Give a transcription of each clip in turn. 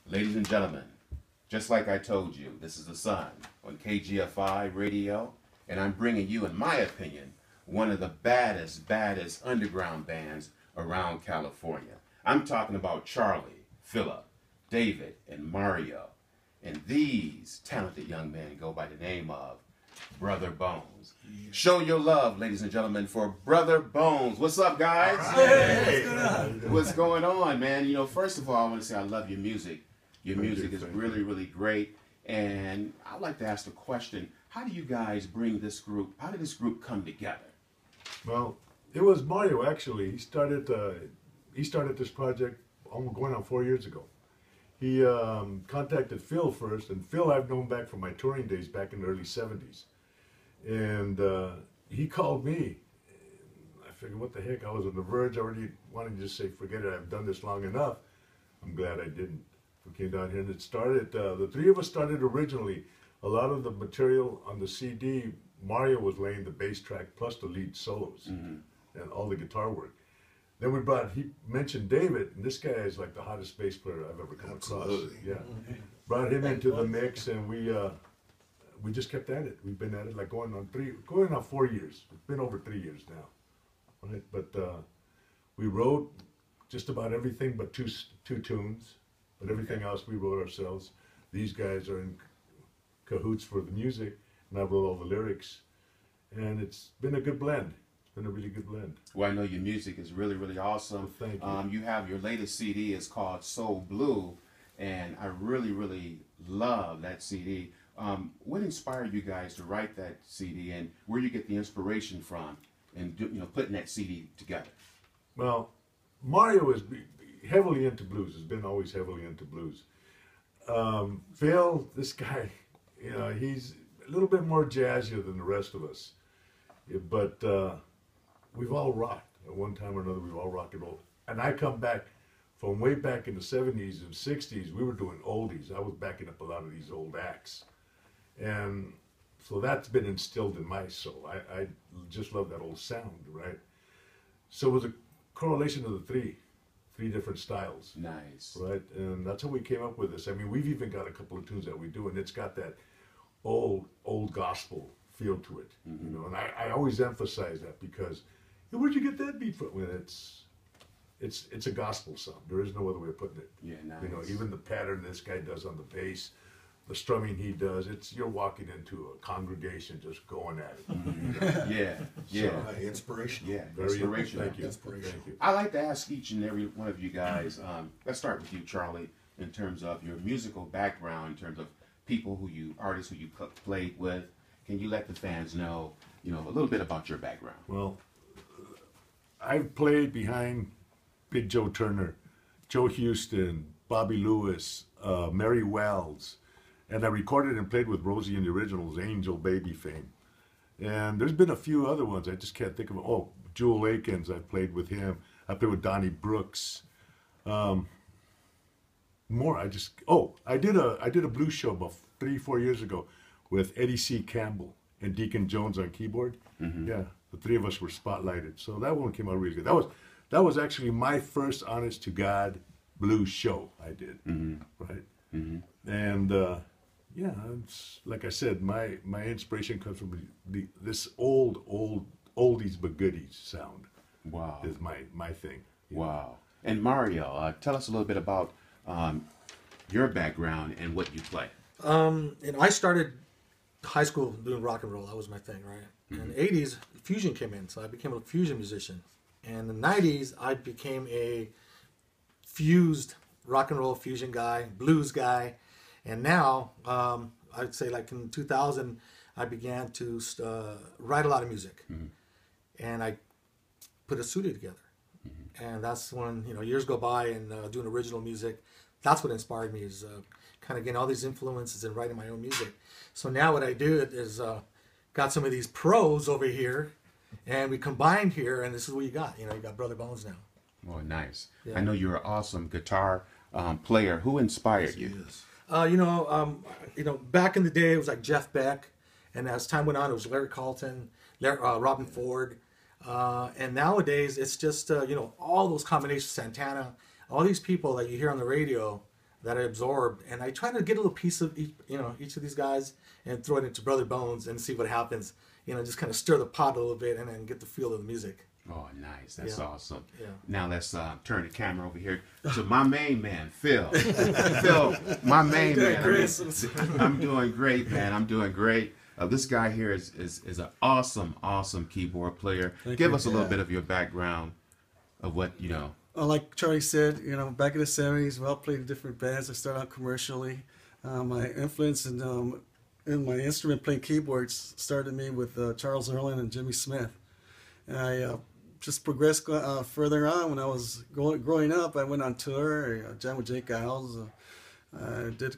Ladies and gentlemen, just like I told you, this is The Sun on KGFI radio, and I'm bringing you, in my opinion, one of the baddest underground bands around California. I'm talking about Charlie, Philip, David, and Mario. And these talented young men go by the name of Brother Bones. Show your love, ladies and gentlemen, for Brother Bones. What's up, guys? Hey! What's going on, man? You know, first of all, I want to say I love your music. Your music is really great. And I'd like to ask the question, how do you guys bring this group, how did this group come together? Well, it was Mario, actually. He started this project almost going on 4 years ago. He contacted Phil first, and Phil I've known back from my touring days back in the early 70s. And he called me. I figured, what the heck, I was on the verge, already wanting to just say, forget it, I've done this long enough. I'm glad I didn't. We came down here and it started, the three of us started originally. A lot of the material on the CD, Mario was laying the bass track plus the lead solos and all the guitar work. Then he mentioned David, and this guy is like the hottest bass player I've ever come across. Yeah. Brought him into the mix, and we just kept at it. We've been at it like going on 4 years. It's been over 3 years now. Right? But we wrote just about everything but two tunes. But everything else we wrote ourselves. These guys are in cahoots for the music, and I wrote all the lyrics. And it's been a good blend. It's been a really good blend. Well, I know your music is really awesome. Well, thank you. You have your latest CD is called Soul Blue, and I really love that CD. What inspired you guys to write that CD, and where you get the inspiration from, and putting that CD together? Well, Mario is heavily into blues. Has been always heavily into blues. Phil, this guy, he's a little bit more jazzier than the rest of us. Yeah, but we've all rocked at one time or another. We've all rock and roll. And I come back from way back in the 70s and 60s. We were doing oldies. I was backing up a lot of these old acts. And so that's been instilled in my soul. I just love that old sound, right? So it was a correlation of the three different styles. Nice. Right? And that's how we came up with this. I mean, we've even got a couple of tunes that we do, and it's got that old gospel feel to it. And I always emphasize that because, where'd you get that beat from? Well, it's a gospel song. There is no other way of putting it. Yeah, nice. Even the pattern this guy does on the bass, the strumming he does, you're walking into a congregation just going at it. Yeah. Inspirational. Yeah, Very inspirational. Thank you. Inspirational. Thank you. I like to ask each and every one of you guys, let's start with you, Charlie, in terms of your musical background, in terms of artists who you played with. Can you let the fans know, a little bit about your background? Well, I've played behind Big Joe Turner, Joe Houston, Bobby Lewis, Mary Wells, and I recorded and played with Rosie and the Originals, Angel Baby fame. And there's been a few other ones, I just can't think of them. Oh, Jewel Akins, I played with him. I played with Donnie Brooks. I did a blues show about 3-4 years ago with Eddie C. Campbell and Deacon Jones on keyboard. Yeah, the three of us were spotlighted. So that one came out really good. That was actually my first honest to God blues show I did. Right? And yeah, it's, like I said, my inspiration comes from this old oldies but goodies sound. Wow. Is my thing. Wow. And Mario, tell us a little bit about your background and what you play. I started high school doing rock and roll. That was my thing, right? In the 80s, fusion came in, so I became a fusion musician. And in the 90s, I became a fused rock and roll fusion guy, blues guy. And now, I'd say like in 2000, I began to write a lot of music. And I put a studio together. And that's when, years go by and doing original music. That's what inspired me, is kind of getting all these influences and writing my own music. So now what I do is got some of these pros over here, and we combined here, and this is what you got. You got Brother Bones now. Oh, nice. Yeah. I know you're an awesome guitar player. Who inspired you? Back in the day, it was like Jeff Beck, and as time went on, it was Larry Carlton, Robin Ford, and nowadays it's just all those combinations, Santana, all these people that you hear on the radio that I absorbed, and I try to get a little piece of each of these guys and throw it into Brother Bones and see what happens. Just kind of stir the pot a little bit and then get the feel of the music. Oh, nice. That's awesome. Yeah. Now let's turn the camera over here to my main man, Phil. Phil, my main man. I'm doing great, man. I'm doing great. This guy here is an awesome keyboard player. Give us a little bit of your background of what, Well, like Charlie said, back in the 70s, I played in different bands. I started out commercially. My influence in my instrument playing keyboards started me with Charles Earland and Jimmy Smith. And I just progressed further on. When I was growing up, I went on tour. I jammed with Jake Giles. I did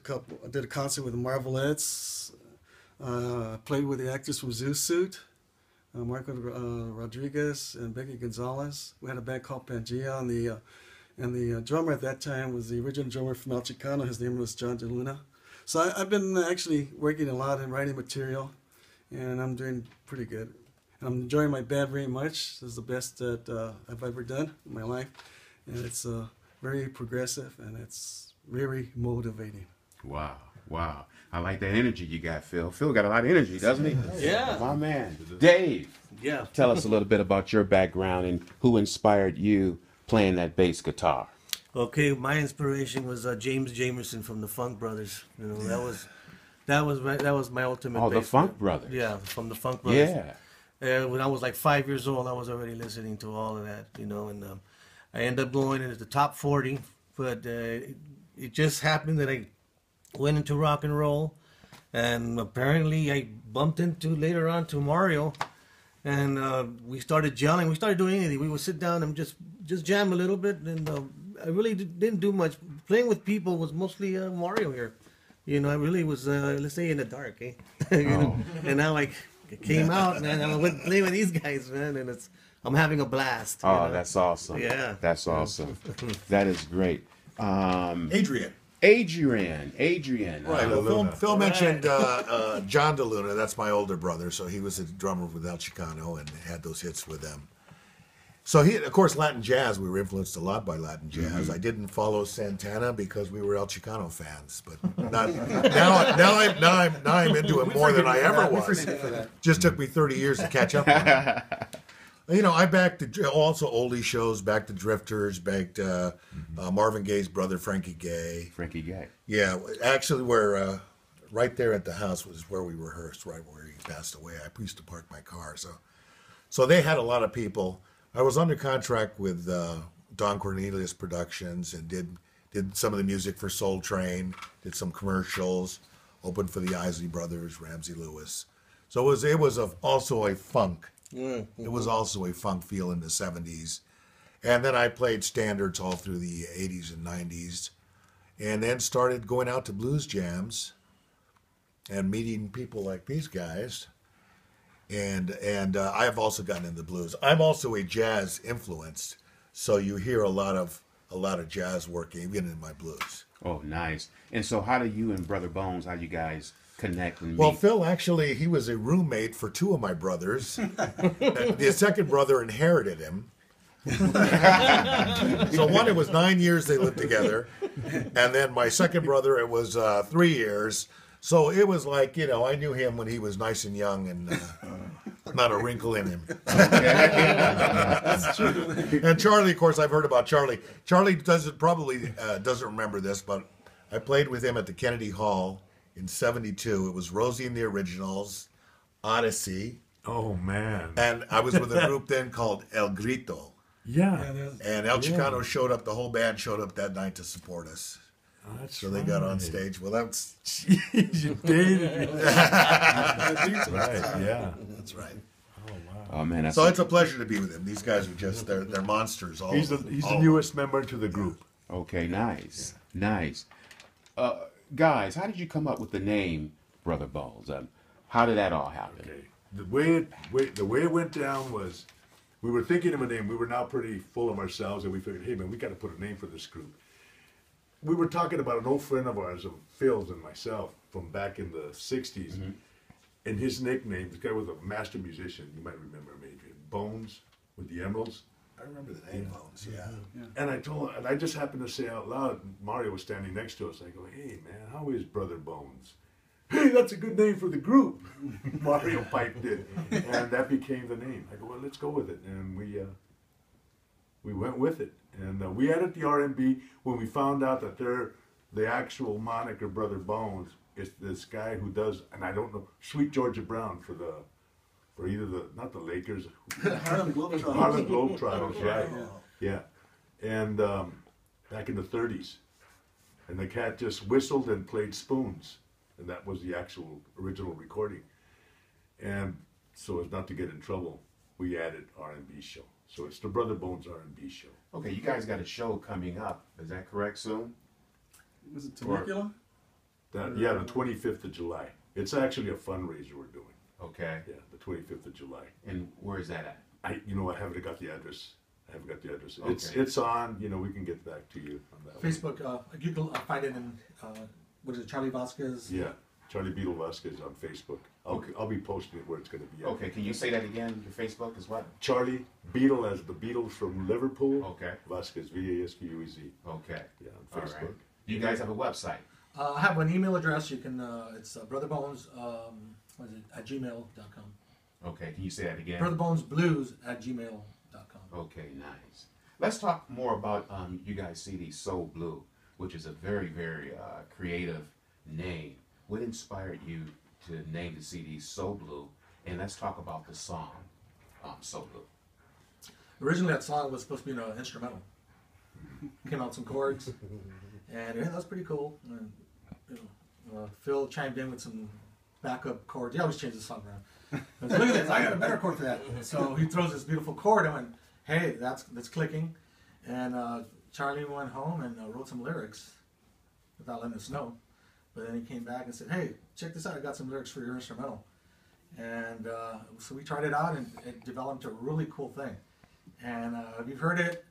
a concert with the Marvelettes. Played with the actors from Zoo Suit, Marco Rodriguez and Becky Gonzalez. We had a band called Pangea, and the drummer at that time was the original drummer from El Chicano. His name was John DeLuna. So I've been actually working a lot and writing material, and I'm doing pretty good. I'm enjoying my band very much. This is the best that I've ever done in my life, and it's very progressive and it's very motivating. Wow. I like that energy you got, Phil. Phil got a lot of energy, doesn't he? Yeah. My man. Dave. Yeah. Tell us a little bit about your background and who inspired you playing that bass guitar. Okay, my inspiration was James Jamerson from the Funk Brothers. That was my ultimate. Oh, the bass Funk player. Brothers. Yeah, from the Funk Brothers. Yeah. When I was like 5 years old, I was already listening to all of that, and I ended up going into the top 40. But it just happened that I went into rock and roll, and apparently I bumped into later on to Mario, and we started gelling. We started doing anything. We would sit down and just jam a little bit, and I really didn't do much. Playing with people was mostly Mario here. I really was, let's say, in the dark, eh? And now I came out, man, and I went playing with these guys, man, and I'm having a blast. Oh, that's awesome. Yeah. That's awesome. That is great. Adrian. Right. Well, Phil mentioned John DeLuna. That's my older brother. So he was a drummer with El Chicano and had those hits with them. So of course, Latin jazz. We were influenced a lot by Latin jazz. Mm-hmm. I didn't follow Santana because we were El Chicano fans. But now I'm into it more than I ever was. Just took me 30 years to catch up on it. I backed also oldie shows, backed the Drifters, backed Marvin Gaye's brother, Frankie Gaye. Frankie Gaye. Yeah, actually, we're right there at the house was where we rehearsed, right where he passed away. I used to park my car, so they had a lot of people. I was under contract with Don Cornelius Productions and did some of the music for Soul Train, did some commercials, opened for the Isley Brothers, Ramsey Lewis. So it was also a funk. Mm-hmm. It was also a funk feel in the 70s. And then I played standards all through the 80s and 90s. And then started going out to blues jams and meeting people like these guys. And I've also gotten into blues. I'm also a jazz influenced, so you hear a lot of jazz work even in my blues. Oh, nice. And so how do you and Brother Bones, how you guys connect and meet? Well, Phil, actually, he was a roommate for two of my brothers. The second brother inherited him. So one, it was 9 years they lived together. And then my second brother, it was 3 years. So it was like, I knew him when he was nice and young and not a wrinkle in him. That's true. And Charlie, of course, I've heard about Charlie. Charlie doesn't remember this, but I played with him at the Kennedy Hall in '72. It was Rosie and the Originals, Odyssey. Oh, man. And I was with a group then called El Grito. Yeah. And El Chicano showed up, the whole band showed up that night to support us. That's So they got on stage. Well, that's... Jeez, you did. That's right, yeah. That's right. Oh, wow. Oh, man. So it's a pleasure to be with him. These guys are just, they're monsters. All He's of the them. All of newest member to the group. Okay, nice. Nice. Guys, how did you come up with the name Brother Bones? How did that all happen? Okay. The way it went down was, we were thinking of a name. We were now pretty full of ourselves, and we figured, hey man, we got to put a name for this group. We were talking about an old friend of ours, of Phil's and myself, from back in the '60s, and his nickname. This guy was a master musician. You might remember him, Adrian. Bones with the Emeralds. I remember the name Bones. Yeah. And I told him, and I just happened to say out loud, Mario was standing next to us. I go, hey man, how is Brother Bones? Hey, that's a good name for the group. Mario piped in, and that became the name. I go, well, let's go with it, and we went with it, and we added the R&B when we found out that the actual moniker Brother Bones is this guy who does, and I don't know, Sweet Georgia Brown for either not the Lakers, Harlem Globetrotters. Harlem Globetrotters, right? Yeah. Yeah, and back in the '30s, and the cat just whistled and played spoons, and that was the actual original recording. And so as not to get in trouble, we added R&B show. So it's the Brother Bones R&B show. Okay, you guys got a show coming up. Is that correct soon? Was it Temecula? Yeah, the 25th of July. It's actually a fundraiser we're doing. Okay. Yeah, the 25th of July. And where is that at? I haven't got the address. Okay. It's on. We can get back to you on that. Facebook, you can find it in, what is it, Charlie Vasquez? Yeah, Charlie Beetle Vasquez on Facebook. I'll be posting it where it's going to be at. Okay, can you say that again? Your Facebook is what? Charlie Beetle, as the Beatles from Liverpool. Okay. Vasquez, Vasquez. Okay. Yeah, on All Facebook. right. You guys have a website. I have an email address. You can, it's brotherbones, what is it, at gmail.com. Okay, can you say that again? Brotherbonesblues at gmail.com. Okay, nice. Let's talk more about you guys' CD Soul Blue, which is a very, very creative name. What inspired you to name the CD Soul Blue? And let's talk about the song Soul Blue. Originally, that song was supposed to be an instrumental. Came out some chords, and yeah, that's pretty cool. And, Phil chimed in with some backup chords. He always changes the song around. I said, look at this, I got a better chord for that. So he throws this beautiful chord. I went, hey, that's clicking. And Charlie went home and wrote some lyrics without letting us know. But then he came back and said, hey, check this out. I got some lyrics for your instrumental. And so we tried it out, and it developed a really cool thing. And if you've heard it,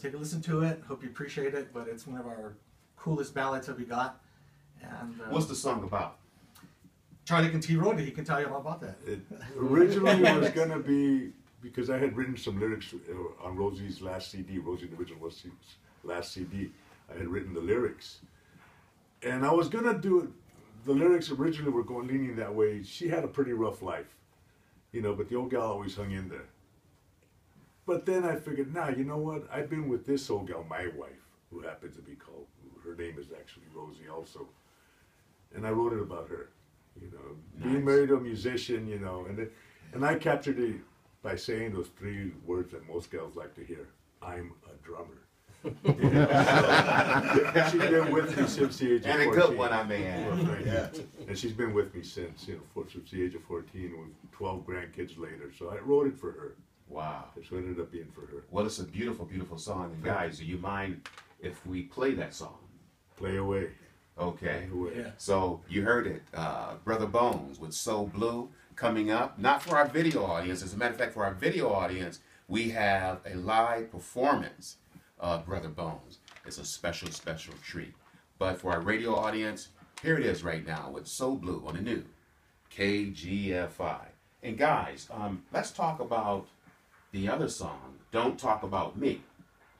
take a listen to it. Hope you appreciate it. But it's one of our coolest ballads that we got. And What's the song about? Charlie He wrote it. He can tell you all about that. It originally was going to be, because I had written some lyrics on Rosie's last CD, Rosie the Original last CD. I had written the lyrics. And I was going to do it. The lyrics originally were leaning that way. She had a pretty rough life, but the old gal always hung in there. But then I figured, you know what? I've been with this old gal, my wife, who happens to be called, her name is actually Rosie also. And I wrote it about her, being married to a musician, and I captured it by saying those three words that most gals like to hear. I'm a drummer. So, she's been with me since the age of 14. And a good one, I may add. Well, yeah. And she's been with me since, since the age of 14, with 12 grandkids later. So I wrote it for her. Wow. So it ended up being for her. Well, it's a beautiful, beautiful song. And guys, do you mind if we play that song? Play away. Okay. Play away. Yeah. So you heard it. Brother Bones with Soul Blue coming up. Not for our video audience. As a matter of fact, for our video audience, we have a live performance of Brother Bones. It's a special, special treat. But for our radio audience, here it is right now with Soul Blue on the new KGFI. And guys, let's talk about the other song, Don't Talk About Me.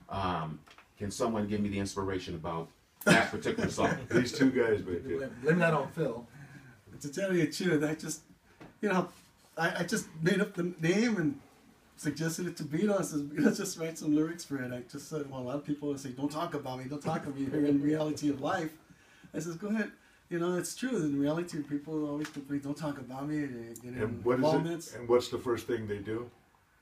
Can someone give me the inspiration about that particular song? These two guys, man. Blame that on Phil. To tell you the truth, I just, I just made up the name and suggested it to Beto. I said, let's just write some lyrics for it. I just said, well, a lot of people say, don't talk about me, don't talk about me here in reality of life. I said, go ahead. It's true. In reality, people always complain, don't talk about me. They get And what is involvements. it? And what's the first thing they do?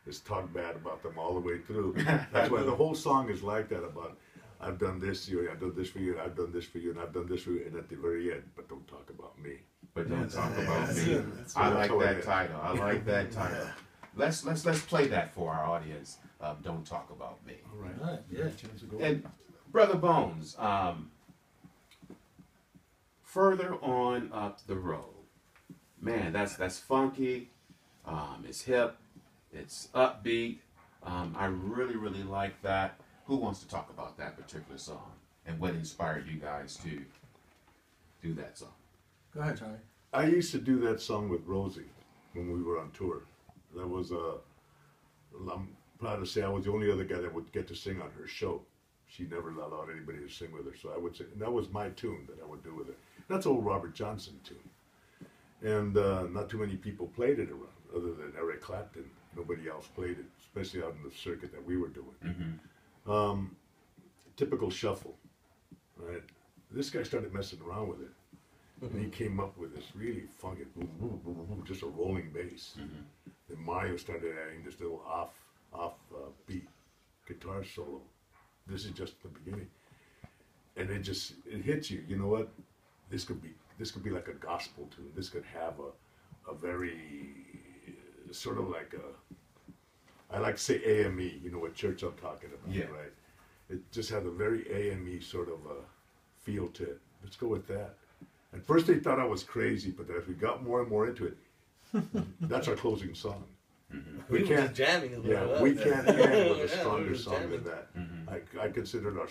Is talk bad about them all the way through. That's why the whole song is like that, about I've done this to you, I've done this for you, and I've done this for you, and I've done this for you, and at the very end, but don't talk about me. But don't talk about That's me. it. That's I it. like That's that it. title. I like that title. Let's play that for our audience. Don't talk about me. All right. All right, yeah. Chance to go. And Brother Bones, further on up the road, man, that's funky. It's hip. It's upbeat. I really, really like that. Who wants to talk about that particular song and what inspired you guys to do that song? Go ahead, Charlie. I used to do that song with Rosie when we were on tour. That was proud to say I was the only other guy that would get to sing on her show. She never allowed anybody to sing with her, so I would sing. And that was my tune that I would do with her. That's old Robert Johnson tune. And not too many people played it around, other than Eric Clapton. Nobody else played it, especially out in the circuit that we were doing. Typical shuffle, right? This guy started messing around with it. And he came up with this really funky, boom, boom, boom, boom, just a rolling bass. Then Mario started adding this little off beat guitar solo. This is just the beginning, and it hits you. You know what? This could be like a gospel tune. This could have a very sort of like I like to say AME. You know what church I'm talking about, Yeah. right? It just had a very AME sort of feel to it. Let's go with that. At first they thought I was crazy, but as we got more and more into it, that's our closing song. We were just jamming. Is what it Yeah, was. we can't end with a Yeah, we stronger were song than jamming. that. I consider it our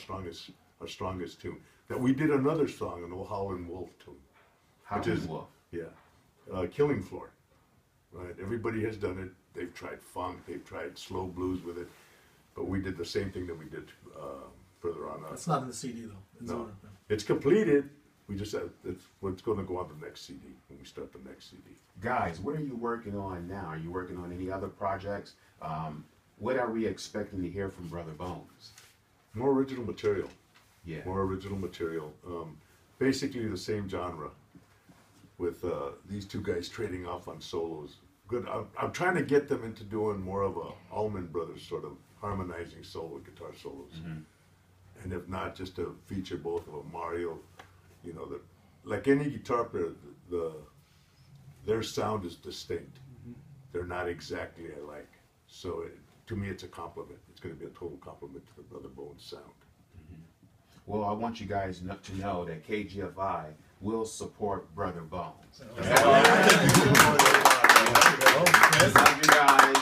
strongest tune. That we did another song, an old Howlin' Wolf tune. Howlin' Wolf. Yeah, Killing Floor. Right, everybody has done it. They've tried funk, they've tried slow blues with it, but we did the same thing that we did further on. It's not in the CD though. It's No, on- it's completed. We just have, it's what's going to go on the next CD when we start the next CD. Guys, what are you working on now? Are you working on any other projects? What are we expecting to hear from Brother Bones? More original material. Yeah. More original material. Basically the same genre, with these two guys trading off on solos. Good. I'm trying to get them into doing more of a Allman Brothers sort of harmonizing solo guitar solos, and if not, just to feature both of them. Mario, you know, like any guitar player, their sound is distinct. They're not exactly alike. So to me, it's a compliment. It's going to be a total compliment to the Brother Bones sound. Well, I want you guys to know that KGFI will support Brother Bones. Love you guys.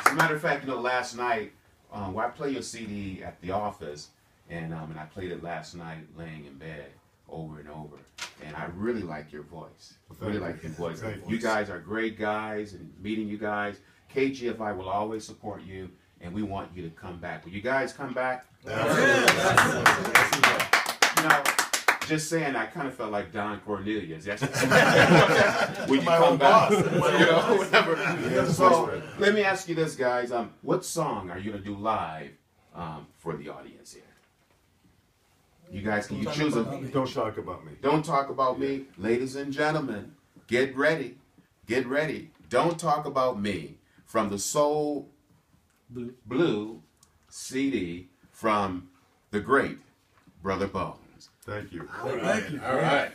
As a matter of fact, you know, last night, I played your CD at the office, and I played it last night laying in bed over and over. And I really like your voice. Really like your voice. You guys are great guys, and meeting you guys. KGFI will always support you, and we want you to come back. Will you guys come back? You know, just saying, I kind of felt like Don Cornelius. Yes. When you come back, you know, whatever. So let me ask you this, guys. What song are you gonna do live for the audience here? You guys, can you choose a? Don't talk about me. Don't talk about me, ladies and gentlemen. Get ready, get ready. Don't talk about me from the Soul Blue CD from the great Brother Bones. Thank you. Thank you. All right.